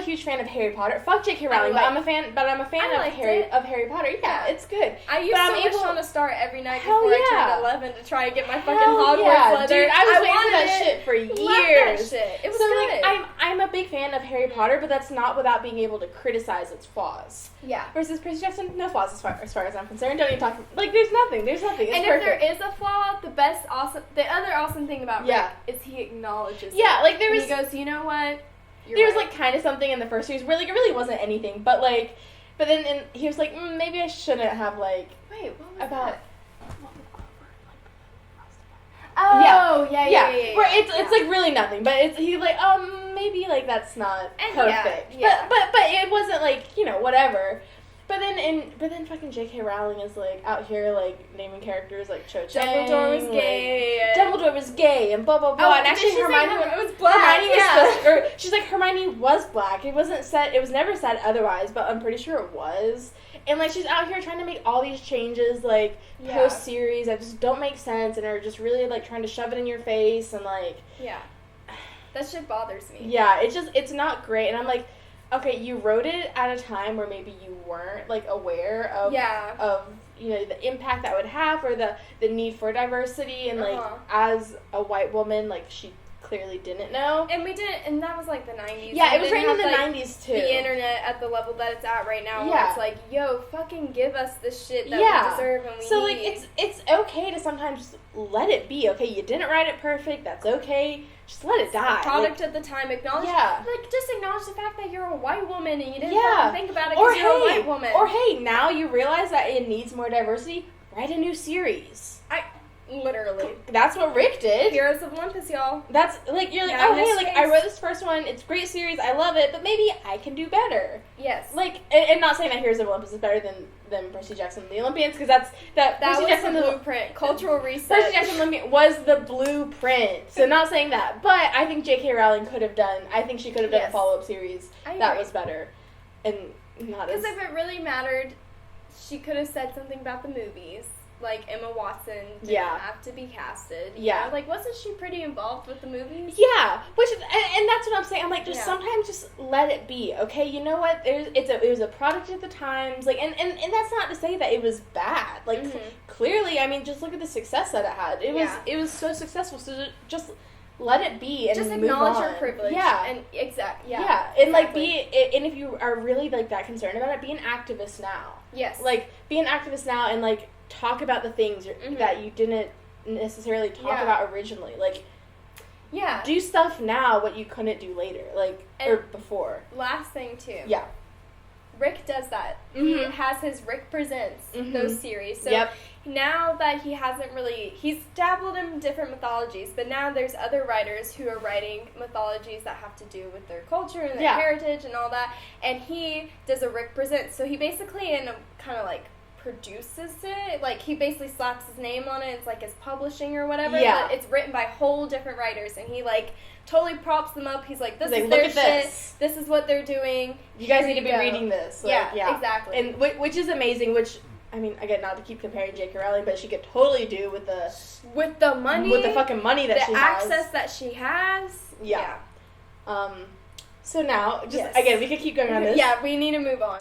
a huge fan of Harry Potter. Fuck J.K. Rowling, but I'm a fan. But I'm a fan of Harry Potter. Yeah, it's good. I used to wish on a star every night before I turned 11 to try and get my fucking Hell Hogwarts leather. Dude, I was waiting for that shit for years. Loved that shit. It was good. Like, I'm a big fan of Harry Potter, but that's not without being able to criticize its flaws. Yeah. Versus Percy Jackson, no flaws as far as I'm concerned. Don't even talk. Like, there's nothing. It's and perfect. If there is a flaw, the other awesome thing about Rick is he acknowledges. Yeah, it. like there was. He goes, you know what? There was like kind of something in the first series where like it really wasn't anything, but then he was like, maybe I shouldn't have like. Wait, what was about. That? Oh, yeah. Where it's like really nothing, but he's like, maybe like that's not perfect. Yeah. But it wasn't like, whatever. But then fucking J.K. Rowling is like out here like naming characters like Cho Chang. Dumbledore was gay and blah blah blah. And actually Hermione was black. She's like Hermione was black. It was never said otherwise, but I'm pretty sure it was. And like she's out here trying to make all these changes like post series that just don't make sense and are just really like trying to shove it in your face and like that shit bothers me. Yeah, it's not great, and I'm like, okay, you wrote it at a time where maybe you weren't like aware of the impact that would have or the need for diversity and like as a white woman like she clearly didn't know. And we didn't, and that was like the 90s. Yeah, it was right in the 90s too. The internet at the level that it's at right now where it's like, yo, fucking give us the shit that we deserve and we need. So like it's okay to sometimes let it be. Okay, you didn't write it perfect, that's okay. Just let it die. Product at the time, acknowledge just acknowledge the fact that you're a white woman and you didn't fucking think about it because you're a white woman. Or hey, now you realize that it needs more diversity, write a new series. Literally. That's what Rick did. Heroes of Olympus, y'all. That's, like, you're like, I wrote this first one, it's a great series, I love it, but maybe I can do better. Yes. Like, and not saying that Heroes of Olympus is better than Percy Jackson and the Olympians, because that Percy was Jackson, the blueprint. Cultural reset. Percy Jackson and the Olympians was the blueprint. So not saying that, but I think J.K. Rowling could have done a follow-up series that was better. And not as... Because if it really mattered, she could have said something about the movies. Like, Emma Watson didn't have to be casted. You know? Like, wasn't she pretty involved with the movies? Yeah, and that's what I'm saying. I'm like, sometimes just let it be, okay? You know what? It was a product of the times. Like, and that's not to say that it was bad. Like, clearly, I mean, just look at the success that it had. It was so successful. So just let it be and just move acknowledge on. your privilege. Yeah, and and like and if you are really like that concerned about it, be an activist now. Yes, like be an activist now and like. Talk about the things that you didn't necessarily talk about originally. Like, do stuff now what you couldn't do later, like, or before. Last thing, too. Yeah. Rick does that. He has his Rick Presents, those series. So now that he's dabbled in different mythologies, but now there's other writers who are writing mythologies that have to do with their culture and their heritage and all that. And he does a Rick Presents. So he basically, kind of like, produces it. Like, he basically slaps his name on it. It's like his publishing or whatever. Yeah. But it's written by whole different writers, and he like totally props them up. He's like, this is look their at shit. This is what they're doing. You guys need to be reading this. Like, exactly. And which is amazing. Which, I mean, again, not to keep comparing J.K. Rowling, but she could totally do with the money, with the fucking money that she has, the access that she has. Yeah. So now, just again, we could keep going on this. Yeah, we need to move on.